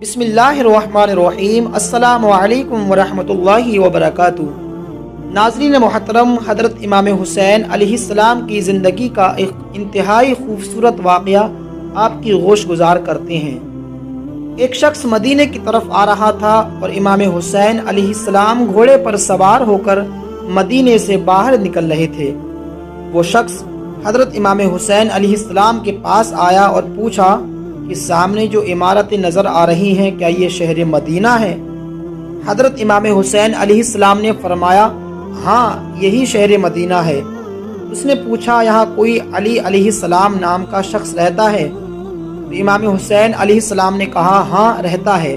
بسم اللہ الرحمن الرحیم۔ السلام علیکم ورحمۃ اللہ وبرکاتہ۔ ناظرین محترم، حضرت امام حسین علیہ السلام کی زندگی کا ایک انتہائی خوبصورت واقعہ آپ کی گوش گزار کرتے ہیں۔ ایک شخص مدینے کی طرف آ رہا تھا اور امام حسین علیہ السلام گھوڑے پر سوار ہو کر مدینے سے باہر نکل رہے تھے۔ وہ شخص حضرت امام حسین علیہ السلام کے پاس آیا اور پوچھا کہ سامنے جو عمارتیں نظر آ رہی ہیں کیا یہ شہر مدینہ ہے؟ حضرت امام حسین علیہ السلام نے فرمایا ہاں یہی شہر مدینہ ہے۔ اس نے پوچھا یہاں کوئی علی علیہ السلام نام کا شخص رہتا ہے؟ تو امام حسین علیہ السلام نے کہا ہاں رہتا ہے۔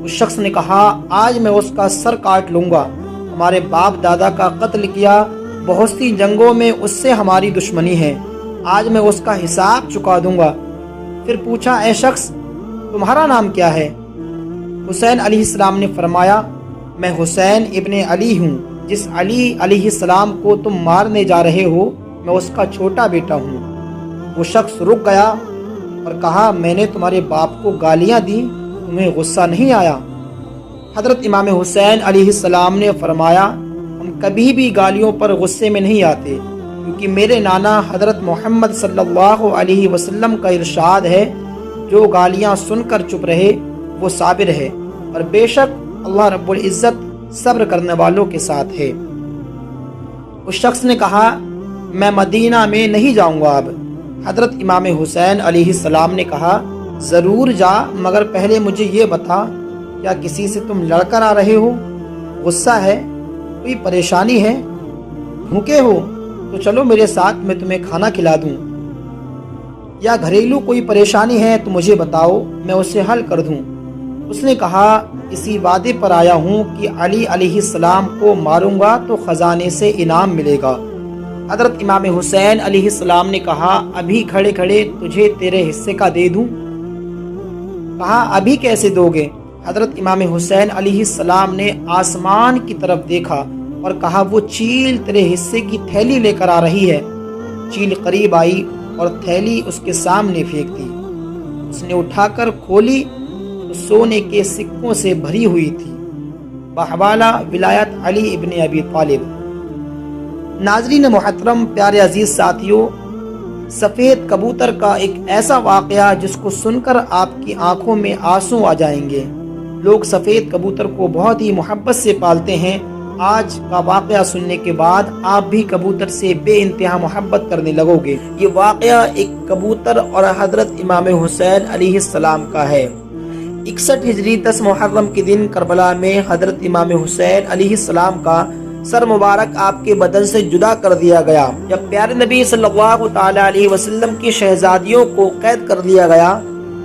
اس شخص نے کہا آج میں اس کا سر کاٹ لوں گا، ہمارے باپ دادا کا قتل کیا، بہت سی جنگوں میں اس سے ہماری دشمنی ہے، آج میں اس کا حساب چکا دوں گا۔ پھر پوچھا اے شخص تمہارا نام کیا ہے؟ حسین علیہ السلام نے فرمایا میں حسین ابن علی ہوں، جس علی علیہ السلام کو تم مارنے جا رہے ہو میں اس کا چھوٹا بیٹا ہوں۔ وہ شخص رک گیا اور کہا میں نے تمہارے باپ کو گالیاں دی، تمہیں غصہ نہیں آیا؟ حضرت امام حسین علیہ السلام نے فرمایا ہم کبھی بھی گالیوں پر غصے میں نہیں آتے، کیونکہ میرے نانا حضرت محمد صلی اللہ علیہ وسلم کا ارشاد ہے جو گالیاں سن کر چپ رہے وہ صابر ہے، اور بے شک اللہ رب العزت صبر کرنے والوں کے ساتھ ہے۔ اس شخص نے کہا میں مدینہ میں نہیں جاؤں گا اب۔ حضرت امام حسین علیہ السلام نے کہا ضرور جا، مگر پہلے مجھے یہ بتا کیا کسی سے تم لڑ کر آ رہے ہو؟ غصہ ہے؟ کوئی پریشانی ہے؟ بھوکے ہو تو چلو میرے ساتھ میں تمہیں کھانا کھلا دوں، یا گھریلو کوئی پریشانی ہے تو مجھے بتاؤ میں اسے حل کر دوں۔ اس نے کہا اسی وعدے پر آیا ہوں کہ علی علیہ السلام کو ماروں گا تو خزانے سے انعام ملے گا۔ حضرت امام حسین علیہ السلام نے کہا ابھی کھڑے کھڑے تجھے تیرے حصے کا دے دوں؟ کہا ابھی کیسے دو گے؟ حضرت امام حسین علیہ السلام نے آسمان کی طرف دیکھا اور کہا وہ چیل تیرے حصے کی تھیلی لے کر آ رہی ہے۔ چیل قریب آئی اور تھیلی اس کے سامنے پھینک دی۔ اس نے اٹھا کر کھولی تو سونے کے سکوں سے بھری ہوئی تھی، بحوالہ ولایت علی ابن ابی طالب۔ ناظرین محترم، پیارے عزیز ساتھیوں، سفید کبوتر کا ایک ایسا واقعہ جس کو سن کر آپ کی آنکھوں میں آنسو آ جائیں گے۔ لوگ سفید کبوتر کو بہت ہی محبت سے پالتے ہیں۔ آج کا واقعہ سننے کے بعد آپ بھی کبوتر سے بے انتہا محبت کرنے لگو گے۔ یہ واقعہ ایک کبوتر اور حضرت امام حسین علیہ السلام کا ہے۔ 61 ہجری 10 محرم کے دن کربلا میں حضرت امام حسین علیہ السلام کا سر مبارک آپ کے بدن سے جدا کر دیا گیا۔ جب پیارے نبی صلی اللہ تعالی علیہ وسلم کی شہزادیوں کو قید کر دیا گیا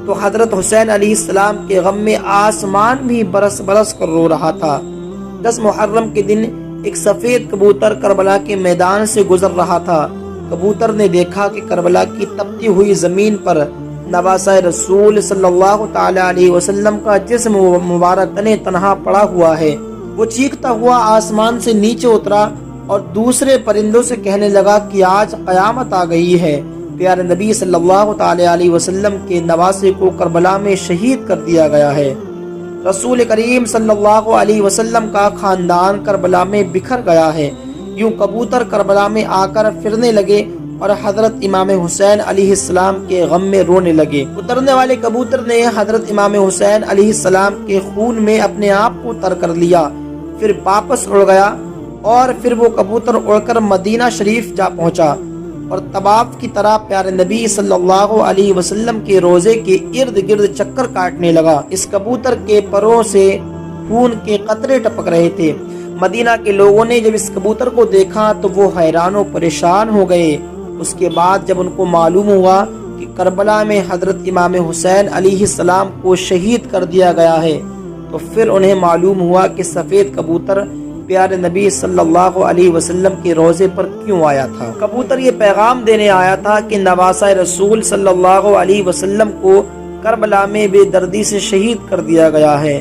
تو حضرت حسین علیہ السلام کے غم میں آسمان بھی برس برس کر رو رہا تھا۔ 10 محرم کے دن ایک سفید کبوتر کربلا کے میدان سے گزر رہا تھا۔ کبوتر نے دیکھا کہ کربلا کی تپتی ہوئی زمین پر نواسہ رسول صلی اللہ تعالی علیہ وسلم کا جسم مبارک تنے تنہا پڑا ہوا ہے۔ وہ چیختا ہوا آسمان سے نیچے اترا اور دوسرے پرندوں سے کہنے لگا کہ آج قیامت آ گئی ہے، پیارے نبی صلی اللہ تعالی علیہ وسلم کے نواسے کو کربلا میں شہید کر دیا گیا ہے۔ رسول کریم صلی اللہ علیہ وسلم کا خاندان کربلا میں بکھر گیا ہے۔ یوں کبوتر کربلا میں آ کر پھرنے لگے اور حضرت امام حسین علیہ السلام کے غم میں رونے لگے۔ اترنے والے کبوتر نے حضرت امام حسین علیہ السلام کے خون میں اپنے آپ کو تر کر لیا، پھر واپس اڑ گیا، اور پھر وہ کبوتر اڑ کر مدینہ شریف جا پہنچا اور طواف کی طرح پیارے نبی صلی اللہ علیہ وسلم کے روزے کے ارد گرد چکر کاٹنے لگا۔ اس کبوتر کے پروں سے خون کے قطرے ٹپک رہے تھے۔ مدینہ کے لوگوں نے جب اس کبوتر کو دیکھا تو وہ حیران و پریشان ہو گئے۔ اس کے بعد جب ان کو معلوم ہوا کہ کربلا میں حضرت امام حسین علیہ السلام کو شہید کر دیا گیا ہے تو پھر انہیں معلوم ہوا کہ سفید کبوتر پیارے نبی صلی اللہ علیہ وسلم کے روزے پر کیوں آیا تھا۔ کبوتر یہ پیغام دینے آیا تھا کہ نواسہ رسول صلی اللہ علیہ وسلم کو کربلا میں بے دردی سے شہید کر دیا گیا ہے۔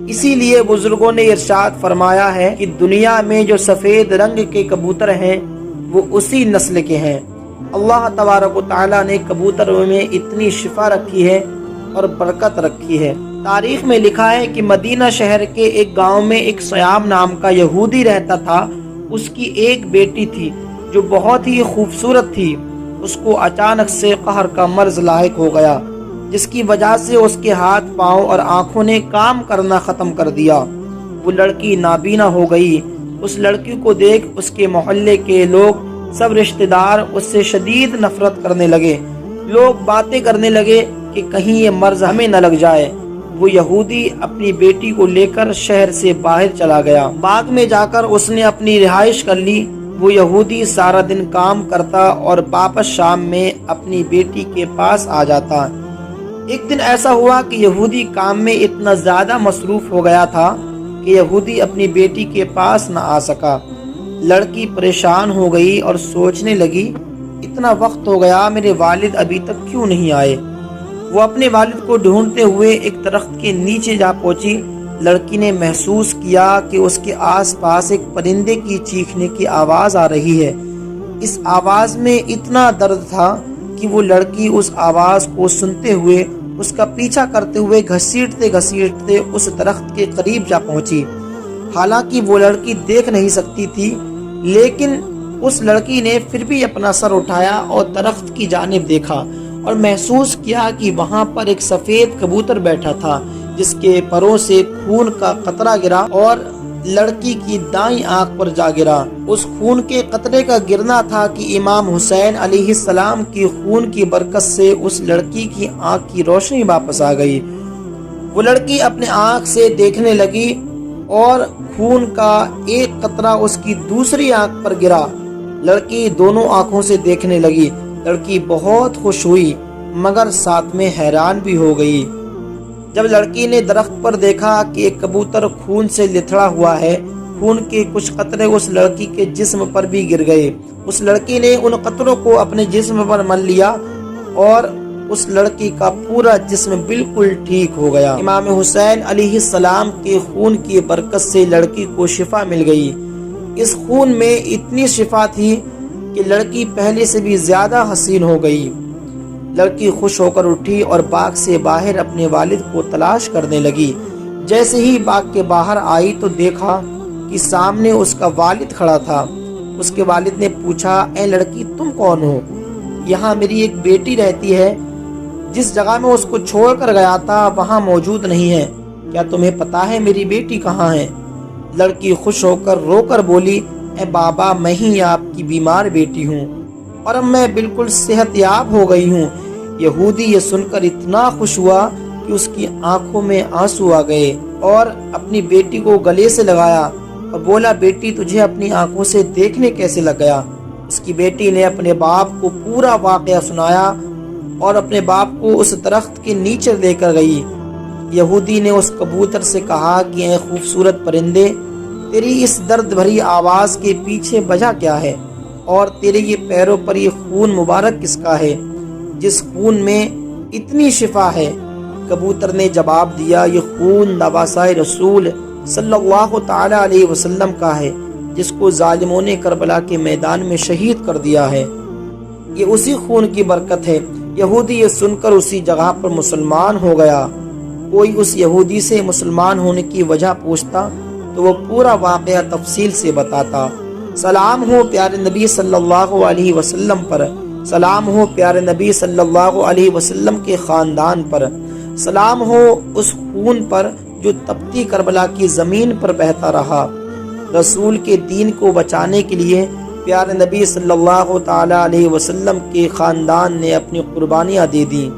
اسی لیے بزرگوں نے ارشاد فرمایا ہے کہ دنیا میں جو سفید رنگ کے کبوتر ہیں وہ اسی نسل کے ہیں۔ اللہ تبارک و تعالیٰ نے کبوتروں میں اتنی شفا رکھی ہے اور برکت رکھی ہے۔ تاریخ میں لکھا ہے کہ مدینہ شہر کے ایک گاؤں میں ایک سیام نام کا یہودی رہتا تھا۔ اس کی ایک بیٹی تھی جو بہت ہی خوبصورت تھی۔ اس کو اچانک سے قہر کا مرض لاحق ہو گیا، جس کی وجہ سے اس کے ہاتھ پاؤں اور آنکھوں نے کام کرنا ختم کر دیا۔ وہ لڑکی نابینا ہو گئی۔ اس لڑکی کو دیکھ اس کے محلے کے لوگ، سب رشتہ دار اس سے شدید نفرت کرنے لگے۔ لوگ باتیں کرنے لگے کہ کہیں یہ مرض ہمیں نہ لگ جائے۔ وہ یہودی اپنی بیٹی کو لے کر شہر سے باہر چلا گیا۔ باغ میں جا کر اس نے اپنی رہائش کر لی۔ وہ یہودی سارا دن کام کرتا اور واپس شام میں اپنی بیٹی کے پاس آ جاتا۔ ایک دن ایسا ہوا کہ یہودی کام میں اتنا زیادہ مصروف ہو گیا تھا کہ یہودی اپنی بیٹی کے پاس نہ آ سکا۔ لڑکی پریشان ہو گئی اور سوچنے لگی، اتنا وقت ہو گیا، میرے والد ابھی تک کیوں نہیں آئے؟ وہ اپنے والد کو ڈھونڈتے ہوئے ایک درخت کے نیچے جا پہنچی۔ لڑکی نے محسوس کیا کہ اس کے آس پاس ایک پرندے کی چیخنے کی آواز آ رہی ہے۔ اس آواز میں اتنا درد تھا کہ وہ لڑکی اس آواز کو سنتے ہوئے اس کا پیچھا کرتے ہوئے گھسیٹتے گھسیٹتے اس درخت کے قریب جا پہنچی۔ حالانکہ وہ لڑکی دیکھ نہیں سکتی تھی، لیکن اس لڑکی نے پھر بھی اپنا سر اٹھایا اور درخت کی جانب دیکھا اور محسوس کیا کہ وہاں پر ایک سفید کبوتر بیٹھا تھا، جس کے پروں سے خون کا قطرہ گرا اور لڑکی کی دائیں آنکھ پر جا گرا۔ اس خون کے قطرے کا گرنا تھا کہ امام حسین علیہ السلام کی خون کی برکت سے اس لڑکی کی آنکھ کی روشنی واپس آ گئی۔ وہ لڑکی اپنے آنکھ سے دیکھنے لگی اور خون کا ایک قطرہ اس کی دوسری آنکھ پر گرا۔ لڑکی دونوں آنکھوں سے دیکھنے لگی۔ لڑکی بہت خوش ہوئی مگر ساتھ میں حیران بھی ہو گئی۔ جب لڑکی نے درخت پر دیکھا کہ ایک کبوتر خون سے لتھڑا ہوا ہے، خون کے کچھ قطرے اس لڑکی کے جسم پر بھی گر گئے۔ اس لڑکی نے ان قطروں کو اپنے جسم پر مل لیا اور اس لڑکی کا پورا جسم بالکل ٹھیک ہو گیا۔ امام حسین علیہ السلام کے خون کی برکت سے لڑکی کو شفا مل گئی۔ اس خون میں اتنی شفا تھی کہ لڑکی پہلے سے بھی زیادہ حسین ہو گئی۔ لڑکی خوش ہو کر اٹھی اور باغ سے باہر اپنے والد کو تلاش کرنے لگی۔ جیسے ہی باغ کے باہر آئی تو دیکھا کہ سامنے اس کا والد کھڑا تھا۔ اس کے والد نے پوچھا، اے لڑکی تم کون ہو؟ یہاں میری ایک بیٹی رہتی ہے، جس جگہ میں اس کو چھوڑ کر گیا تھا وہاں موجود نہیں ہے، کیا تمہیں پتا ہے میری بیٹی کہاں ہے؟ لڑکی خوش ہو کر رو کر بولی، اے بابا میں ہی آپ کی بیمار بیٹی ہوں اور اب میں بالکل صحت یاب ہو گئی ہوں۔ یہودی یہ سن کر اتنا خوش ہوا کہ اس کی آنکھوں میں آنسو آ گئے اور اپنی بیٹی کو گلے سے لگایا اور بولا، بیٹی تجھے اپنی آنکھوں سے دیکھنے کیسے لگ گیا؟ اس کی بیٹی نے اپنے باپ کو پورا واقعہ سنایا اور اپنے باپ کو اس درخت کے نیچے لے کر گئی۔ یہودی نے اس کبوتر سے کہا کہ اے خوبصورت پرندے، تیری اس درد بھری آواز کے پیچھے وجہ کیا ہے اور تیرے یہ پیروں پر یہ خون مبارک کس کا ہے جس خون میں اتنی شفا ہے؟ کبوتر نے جواب دیا، یہ خون نواسائے رسول صلی اللہ تعالی علیہ وسلم کا ہے، جس کو ظالموں نے کربلا کے میدان میں شہید کر دیا ہے، یہ اسی خون کی برکت ہے۔ یہودی یہ سن کر اسی جگہ پر مسلمان ہو گیا۔ کوئی اس یہودی سے مسلمان ہونے کی وجہ پوچھتا تو وہ پورا واقعہ تفصیل سے بتاتا۔ سلام ہو پیارے نبی صلی اللہ علیہ وسلم پر، سلام ہو پیارے نبی صلی اللہ علیہ وسلم کے خاندان پر، سلام ہو اس خون پر جو تپتی کربلا کی زمین پر بہتا رہا۔ رسول کے دین کو بچانے کے لیے پیارے نبی صلی اللہ تعالی علیہ وسلم کے خاندان نے اپنی قربانیاں دے دی۔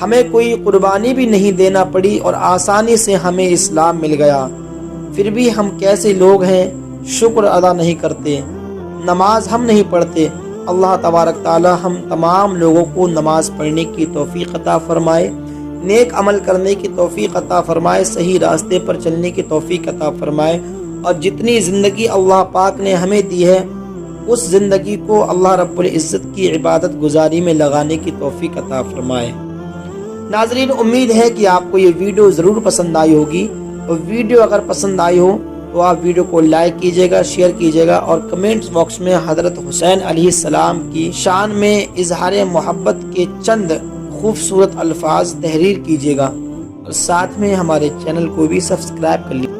ہمیں کوئی قربانی بھی نہیں دینا پڑی اور آسانی سے ہمیں اسلام مل گیا، پھر بھی ہم کیسے لوگ ہیں شکر ادا نہیں کرتے، نماز ہم نہیں پڑھتے۔ اللہ تبارک تعالی ہم تمام لوگوں کو نماز پڑھنے کی توفیق عطا فرمائے، نیک عمل کرنے کی توفیق عطا فرمائے، صحیح راستے پر چلنے کی توفیق عطا فرمائے، اور جتنی زندگی اللہ پاک نے ہمیں دی ہے اس زندگی کو اللہ رب العزت کی عبادت گزاری میں لگانے کی توفیق عطا فرمائے۔ ناظرین، امید ہے کہ آپ کو یہ ویڈیو ضرور پسند آئی ہوگی، اور ویڈیو اگر پسند آئی ہو تو آپ ویڈیو کو لائک کیجیے گا، شیئر کیجیے گا، اور کمنٹس باکس میں حضرت حسین علیہ السلام کی شان میں اظہار محبت کے چند خوبصورت الفاظ تحریر کیجیے گا اور ساتھ میں ہمارے چینل کو بھی سبسکرائب کر لیجیے۔